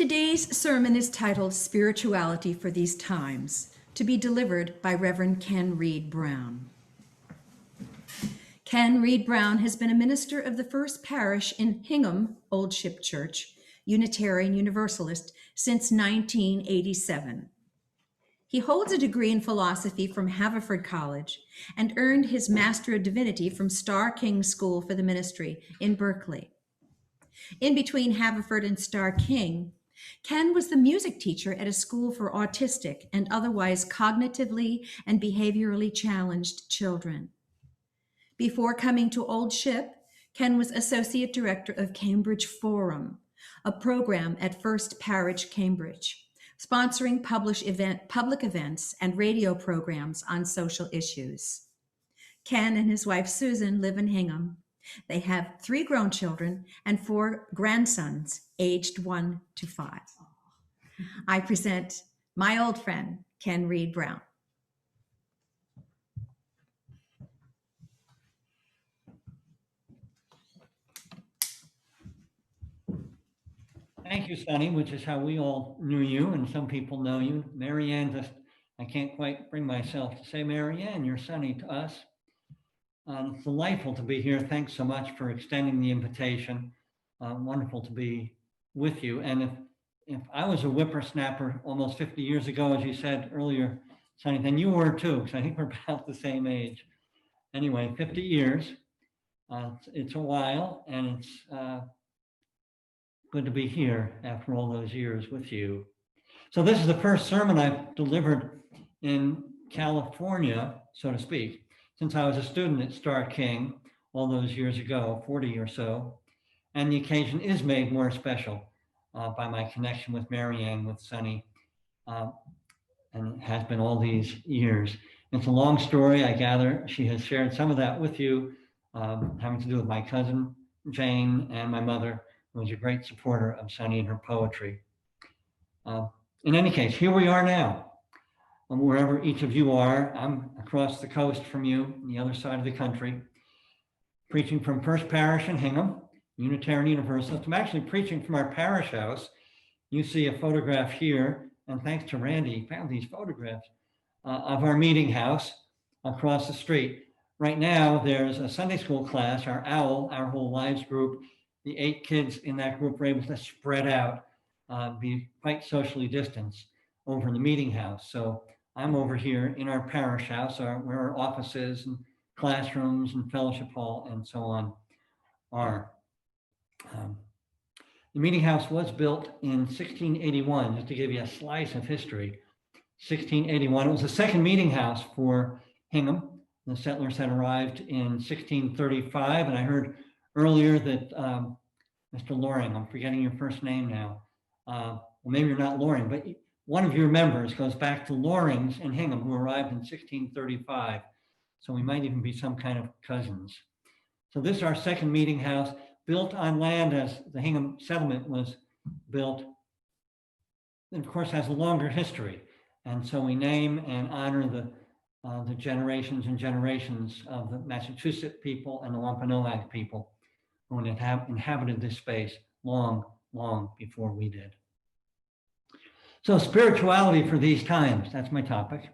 Today's sermon is titled Spirituality for These Times, to be delivered by Reverend Ken Reed Brown. Ken Reed Brown has been a minister of the First Parish in Hingham, Old Ship Church, Unitarian Universalist, since 1987. He holds a degree in philosophy from Haverford College and earned his Master of Divinity from Starr King School for the Ministry in Berkeley. In between Haverford and Starr King, Ken was the music teacher at a school for autistic and otherwise cognitively and behaviorally challenged children. Before coming to Old Ship, Ken was Associate Director of Cambridge Forum, a program at First Parish, Cambridge, sponsoring public events and radio programs on social issues. Ken and his wife Susan live in Hingham. They have 3 grown children and 4 grandsons, aged 1 to 5. I present my old friend, Ken Reed Brown. Thank you, Sonny, which is how we all knew you, and some people know you. Marianne, I can't quite bring myself to say, Marianne, you're Sonny to us. It's delightful to be here. Thanks so much for extending the invitation. Wonderful to be with you. And if I was a whippersnapper almost 50 years ago, as you said earlier, Sonny, then you were too, because I think we're about the same age. Anyway, 50 years. It's a while, and it's good to be here after all those years with you. So this is the first sermon I've delivered in California, so to speak, since I was a student at Starr King all those years ago, 40 or so. And the occasion is made more special by my connection with Marianne, with Sonny, and it has been all these years. It's a long story. I gather she has shared some of that with you, having to do with my cousin, Jane, and my mother, who was a great supporter of Sonny and her poetry. In any case, here we are now. Wherever each of you are, I'm across the coast from you, on the other side of the country, preaching from First Parish in Hingham, Unitarian Universalist. I'm actually preaching from our parish house. You see a photograph here, and thanks to Randy, he found these photographs of our meeting house across the street. Right now, there's a Sunday school class, our OWL, Our Whole Lives group. The 8 kids in that group were able to spread out, be quite socially distanced over in the meeting house. So I'm over here in our parish house, where our offices and classrooms and fellowship hall and so on are. The meeting house was built in 1681, just to give you a slice of history. 1681, it was the second meeting house for Hingham. The settlers had arrived in 1635, and I heard earlier that Mr. Loring, I'm forgetting your first name now. Well, maybe you're not Loring, but one of your members goes back to Loring's in Hingham, who arrived in 1635. So we might even be some kind of cousins. So this is our second meeting house, built on land as the Hingham settlement was built. And of course, has a longer history. And so we name and honor the generations and generations of the Massachusetts people and the Wampanoag people who inhabited this space long, long before we did. So spirituality for these times, that's my topic.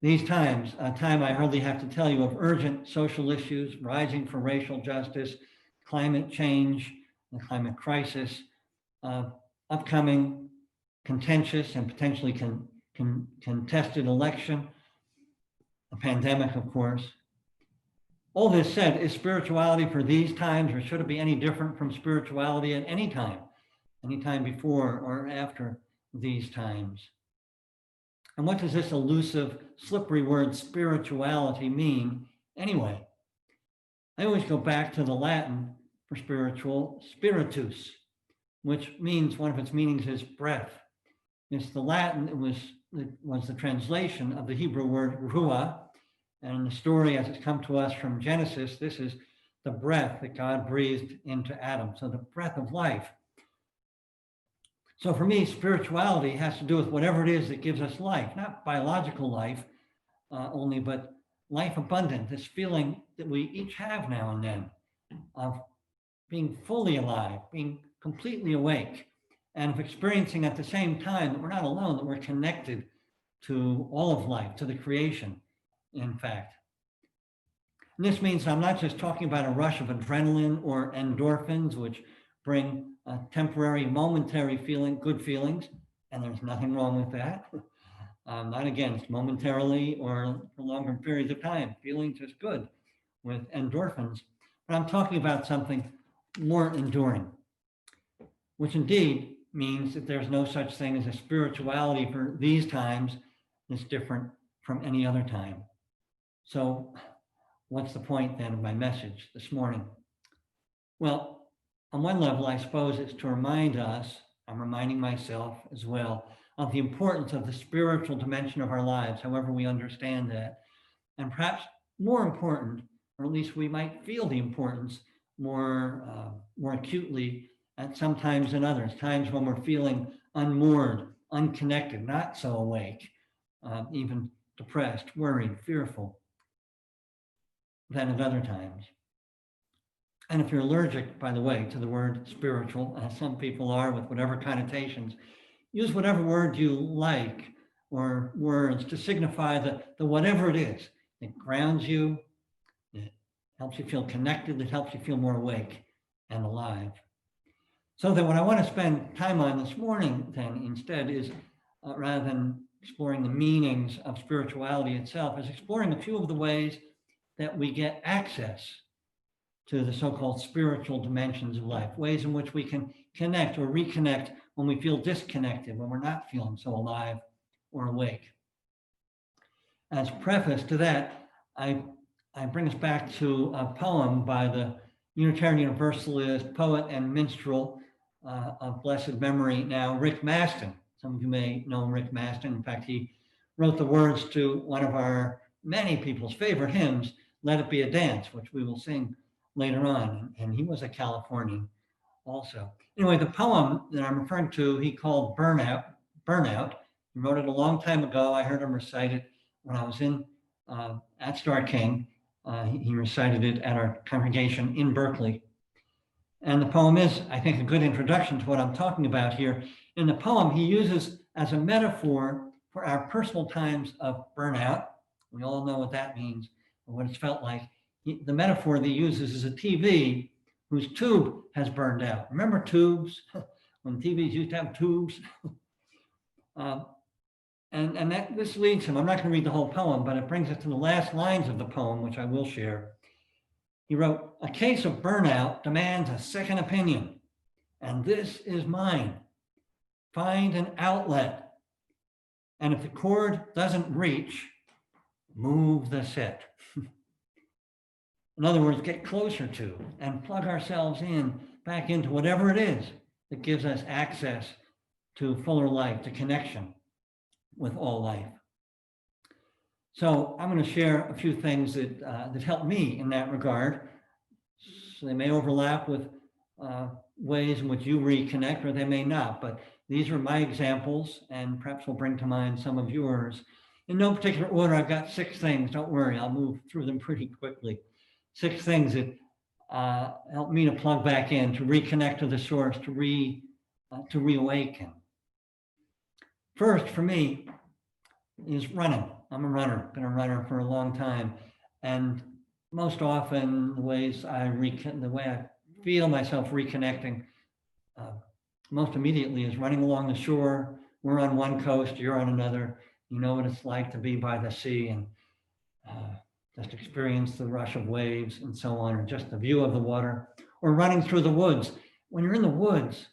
These times, a time I hardly have to tell you of urgent social issues, rising for racial justice, climate change, the climate crisis, upcoming contentious and potentially contested election, a pandemic, of course. All this said, is spirituality for these times, or should it be any different from spirituality at any time before or after these times? And what does this elusive, slippery word spirituality mean anyway? I always go back to the Latin for spiritual, spiritus, which means, one of its meanings is breath. It's the Latin, it was the translation of the Hebrew word ruah. And the story as it's come to us from Genesis, this is the breath that God breathed into Adam. So the breath of life. So for me, spirituality has to do with whatever it is that gives us life, not biological life only, but life abundant, this feeling that we each have now and then of being fully alive, being completely awake, and of experiencing at the same time that we're not alone, that we're connected to all of life, to the creation, in fact. And this means I'm not just talking about a rush of adrenaline or endorphins, which bring a temporary, momentary feeling, good feelings, and there's nothing wrong with that. I'm not against momentarily or for longer periods of time. Feelings is good with endorphins, but I'm talking about something more enduring, which indeed means that there's no such thing as a spirituality for these times that's different from any other time. So what's the point then of my message this morning? Well, on one level, I suppose it's to remind us, I'm reminding myself as well, of the importance of the spiritual dimension of our lives, however we understand that. And perhaps more important, or at least we might feel the importance more acutely at some times than others, times when we're feeling unmoored, unconnected, not so awake, even depressed, worried, fearful, than at other times. And if you're allergic, by the way, to the word spiritual, as some people are with whatever connotations, use whatever word you like or words to signify the whatever it is. It grounds you, it helps you feel connected, it helps you feel more awake and alive. So that what I want to spend time on this morning then instead is, rather than exploring the meanings of spirituality itself, is exploring a few of the ways that we get access to the so-called spiritual dimensions of life, ways in which we can connect or reconnect when we feel disconnected, when we're not feeling so alive or awake. As preface to that, I bring us back to a poem by the Unitarian Universalist poet and minstrel of blessed memory now, Rick Maston. Some of you may know Rick Maston. In fact, he wrote the words to one of our many people's favorite hymns, Let It Be a Dance, which we will sing later on. And he was a Californian also. Anyway, the poem that I'm referring to, he called Burnout. He wrote it a long time ago. I heard him recite it when I was at Star King. He recited it at our congregation in Berkeley. And the poem is, I think, a good introduction to what I'm talking about here. In the poem, he uses as a metaphor for our personal times of burnout. We all know what that means, or what it's felt like. The metaphor that he uses is a TV whose tube has burned out. Remember tubes? When TVs used to have tubes? And this leads him, I'm not going to read the whole poem, but it brings us to the last lines of the poem, which I will share. He wrote, a case of burnout demands a second opinion, and this is mine. Find an outlet, and if the cord doesn't reach, move the set. In other words, get closer to and plug ourselves back into whatever it is that gives us access to fuller life, to connection with all life. So I'm going to share a few things that help me in that regard. So they may overlap with ways in which you reconnect, or they may not, but these are my examples, and perhaps we'll bring to mind some of yours. In no particular order, I've got 6 things. Don't worry, I'll move through them pretty quickly. 6 things that help me to plug back in, to reconnect to the source, to reawaken. First, for me, is running. I'm a runner, been a runner for a long time. And most often the way I feel myself reconnecting most immediately is running along the shore. We're on one coast, you're on another. You know what it's like to be by the sea and just experience the rush of waves and so on, or just the view of the water, or running through the woods. When you're in the woods,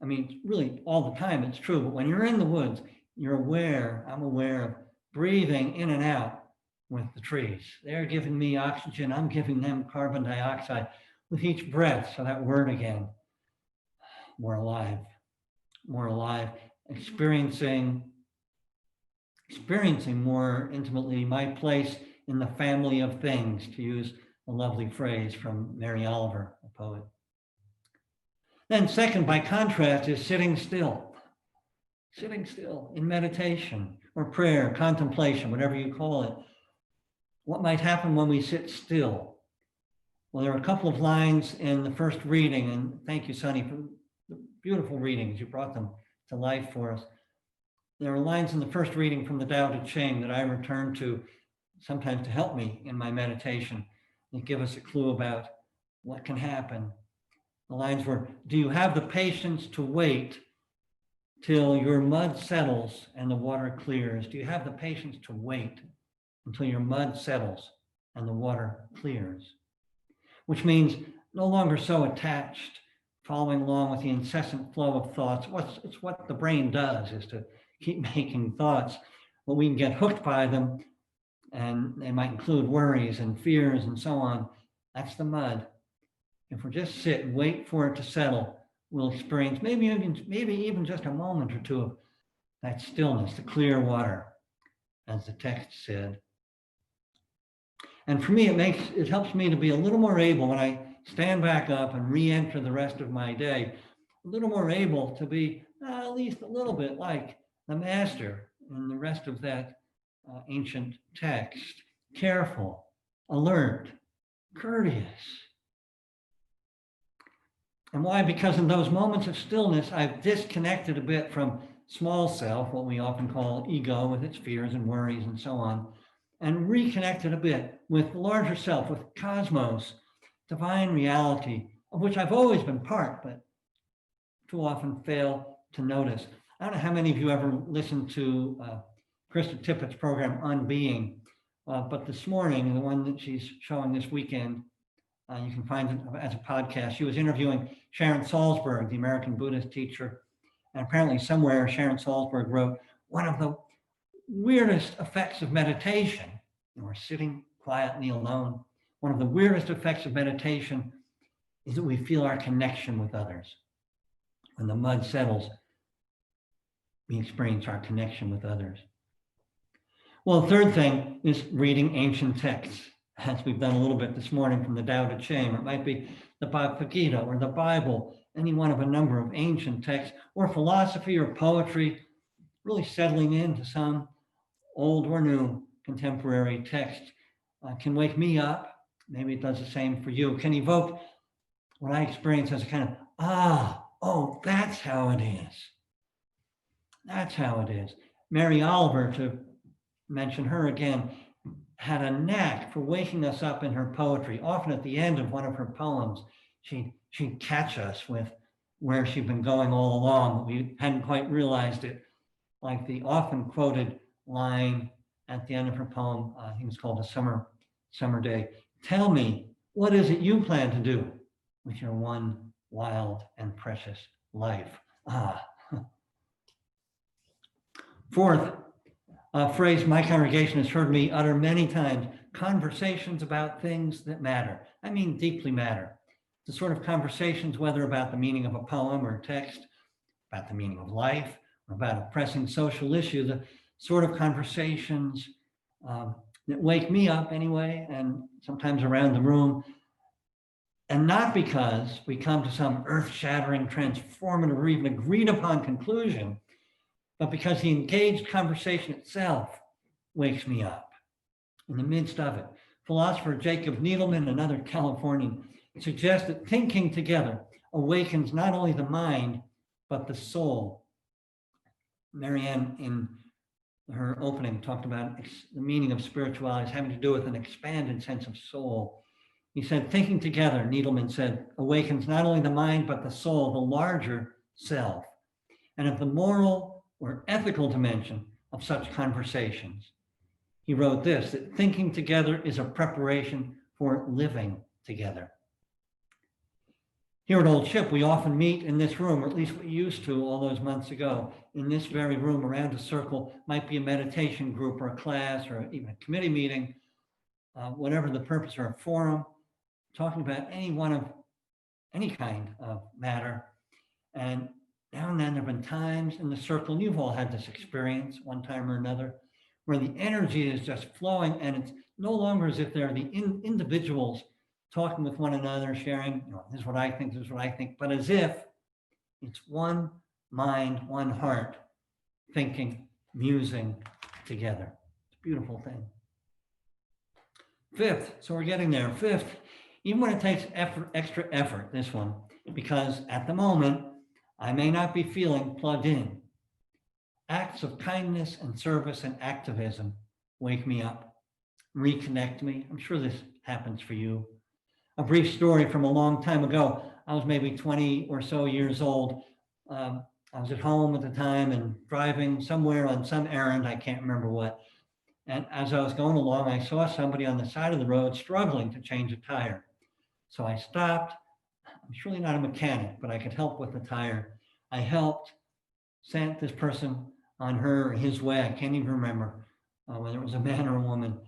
I mean, really all the time it's true, but when you're in the woods, I'm aware of breathing in and out with the trees. They're giving me oxygen, I'm giving them carbon dioxide with each breath. So that word again, more alive, experiencing more intimately my place in the family of things, to use a lovely phrase from Mary Oliver, a poet. Then second, by contrast, is sitting still in meditation or prayer, contemplation, whatever you call it. What might happen when we sit still? Well, there are a couple of lines in the first reading, and thank you, Sonny, for beautiful readings. You brought them to life for us. There are lines in the first reading from the Tao Te Ching that I return to sometimes to help me in my meditation and give us a clue about what can happen. The lines were, do you have the patience to wait till your mud settles and the water clears? Do you have the patience to wait until your mud settles and the water clears? Which means no longer so attached, following along with the incessant flow of thoughts. It's what the brain does, is to keep making thoughts, but we can get hooked by them, and they might include worries and fears and so on. That's the mud. If we just sit and wait for it to settle, we'll experience maybe even just a moment or two of that stillness, the clear water, as the text said. And for me, it helps me to be a little more able when I stand back up and re-enter the rest of my day, a little more able to be at least a little bit like the master in the rest of that ancient text. Careful, alert, courteous. And why? Because in those moments of stillness, I've disconnected a bit from small self, what we often call ego, with its fears and worries and so on, and reconnected a bit with the larger self, with cosmos, divine reality, of which I've always been part, but too often fail to notice. I don't know how many of you ever listened to Krista Tippett's program On Being, but this morning, the one that she's showing this weekend, you can find it as a podcast. She was interviewing Sharon Salzberg, the American Buddhist teacher. And apparently somewhere Sharon Salzberg wrote, one of the weirdest effects of meditation, we're sitting quietly alone, one of the weirdest effects of meditation is that we feel our connection with others. When the mud settles, we experience our connection with others. Well, the third thing is reading ancient texts, as we've done a little bit this morning from the Tao Te Ching. It might be the Bhagavad Gita or the Bible, any one of a number of ancient texts, or philosophy or poetry, really settling into some old or new contemporary text can wake me up. Maybe it does the same for you. Can evoke what I experience as a kind of, oh, that's how it is. That's how it is. Mary Oliver, to mention her again, had a knack for waking us up in her poetry. Often at the end of one of her poems, she'd catch us with where she'd been going all along, but we hadn't quite realized it. Like the often quoted line at the end of her poem, I think it's called A Summer Day. Tell me, what is it you plan to do with your one wild and precious life? Fourth, a phrase my congregation has heard me utter many times: conversations about things that matter. I mean, deeply matter. The sort of conversations, whether about the meaning of a poem or text, about the meaning of life, or about a pressing social issue, the sort of conversations that wake me up anyway, and sometimes around the room. And not because we come to some earth-shattering, transformative, or even agreed upon conclusion, but because the engaged conversation itself wakes me up in the midst of it. Philosopher Jacob Needleman, another Californian, suggests that thinking together awakens not only the mind, but the soul. Marianne, in her opening, talked about the meaning of spirituality as having to do with an expanded sense of soul. He said, thinking together, Needleman said, awakens not only the mind, but the soul, the larger self. And of the moral or ethical dimension of such conversations, he wrote this, that thinking together is a preparation for living together. Here at Old Ship, we often meet in this room, or at least we used to all those months ago, in this very room around a circle. Might be a meditation group or a class or even a committee meeting, whatever the purpose, or a forum, talking about any kind of matter. And now and then there have been times in the circle, and you've all had this experience one time or another, where the energy is just flowing, and it's no longer as if they're the individuals talking with one another, sharing, this is what I think, this is what I think, but as if it's one mind, one heart, thinking, musing together. It's a beautiful thing. Fifth, so we're getting there. Fifth, even when it takes extra effort, this one, because at the moment, I may not be feeling plugged in. Acts of kindness and service and activism wake me up, reconnect me. I'm sure this happens for you. A brief story from a long time ago. I was maybe 20 or so years old. I was at home at the time and driving somewhere on some errand, I can't remember what. And as I was going along, I saw somebody on the side of the road struggling to change a tire. So I stopped. I'm surely not a mechanic, but I could help with the tire. I helped, sent this person on his way. I can't even remember whether it was a man or a woman.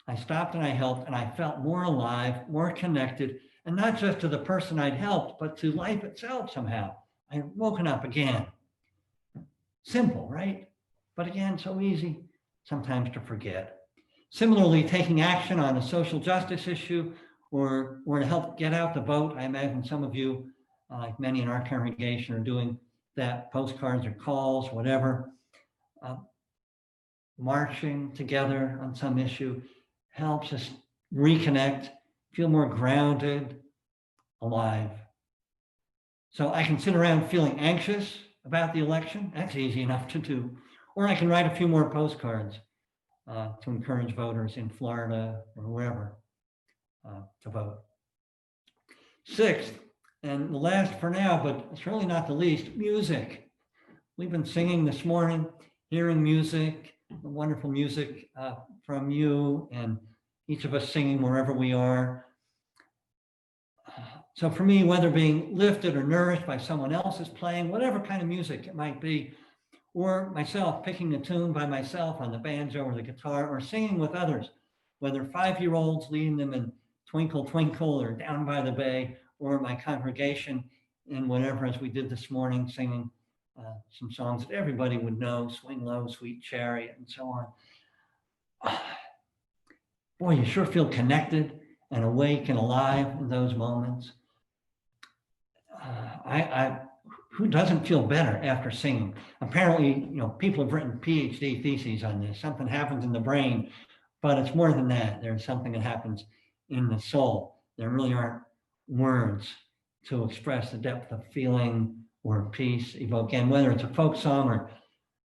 I stopped and I helped, and I felt more alive, more connected, and not just to the person I'd helped, but to life itself somehow. I had woken up again. Simple, right? But again, so easy sometimes to forget. Similarly, taking action on a social justice issue or to help get out the vote. I imagine some of you, like many in our congregation, are doing that, postcards or calls, whatever. Marching together on some issue helps us reconnect, feel more grounded, alive. So I can sit around feeling anxious about the election. That's easy enough to do. Or I can write a few more postcards to encourage voters in Florida or wherever to vote. Sixth, and the last for now, but certainly not the least, music. We've been singing this morning, hearing music, wonderful music from you, and each of us singing wherever we are. So for me, whether being lifted or nourished by someone else's playing, whatever kind of music it might be, or myself picking a tune by myself on the banjo or the guitar, or singing with others, whether 5-year-olds leading them in Twinkle, Twinkle, or Down by the Bay, or my congregation in whatever, as we did this morning, singing some songs that everybody would know, Swing Low, Sweet Chariot, and so on. Boy, you sure feel connected and awake and alive in those moments. Who doesn't feel better after singing? Apparently, people have written PhD theses on this. Something happens in the brain, but it's more than that. There's something that happens in the soul. There really aren't words to express the depth of feeling or peace evoked. And whether it's a folk song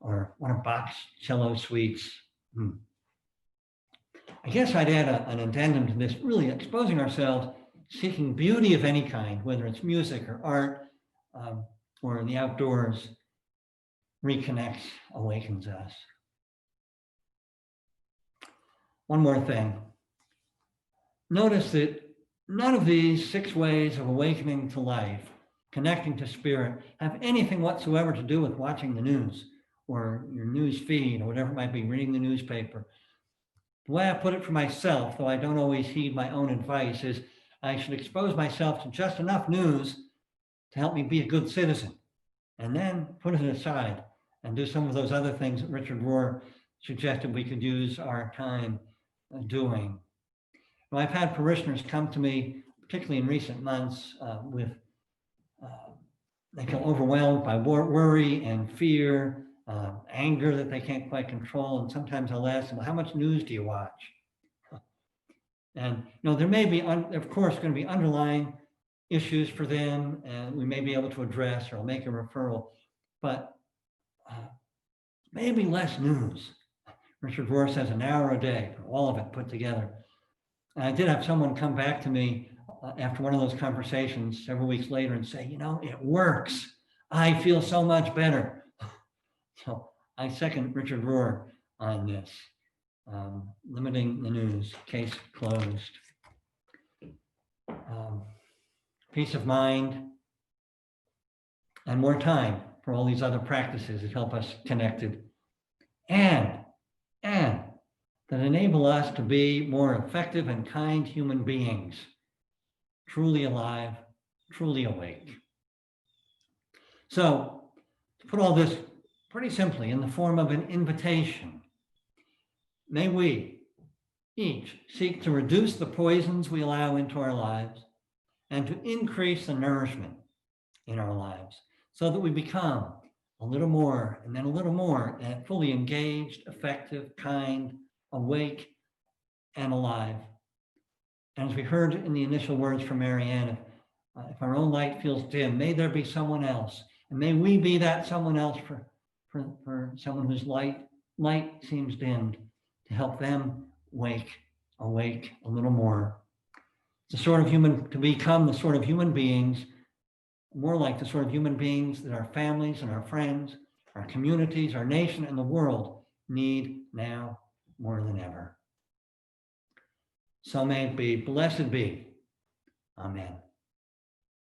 or one of Bach's cello suites. I guess I'd add an addendum to this, really exposing ourselves, seeking beauty of any kind, whether it's music or art or in the outdoors, reconnects, awakens us. One more thing. Notice that none of these 6 ways of awakening to life, connecting to spirit, have anything whatsoever to do with watching the news or your news feed or whatever it might be, reading the newspaper. The way I put it for myself, though I don't always heed my own advice, is I should expose myself to just enough news to help me be a good citizen, and then put it aside and do some of those other things that Richard Rohr suggested we could use our time doing. Well, I've had parishioners come to me, particularly in recent months, they feel overwhelmed by worry and fear, anger that they can't quite control. And sometimes I'll ask them, how much news do you watch? And there may be, of course, going to be underlying issues for them, and we may be able to address or make a referral, but maybe less news. Richard Rohr says an hour a day for all of it put together. And I did have someone come back to me after one of those conversations several weeks later and say, it works. I feel so much better. So I second Richard Rohr on this. Limiting the news, case closed. Peace of mind and more time for all these other practices that help us connected and that enable us to be more effective and kind human beings, truly alive, truly awake. So to put all this pretty simply in the form of an invitation, may we each seek to reduce the poisons we allow into our lives and to increase the nourishment in our lives so that we become a little more and then a little more and fully engaged, effective, kind, awake, and alive. And as we heard in the initial words from Marianne, if our own light feels dim, may there be someone else, And may we be that someone else for someone whose light seems dimmed, to help them awake a little more. To become the sort of human beings, more like the sort of human beings that our families and our friends, our communities, our nation, and the world need now more than ever. So may it be. Blessed be. Amen.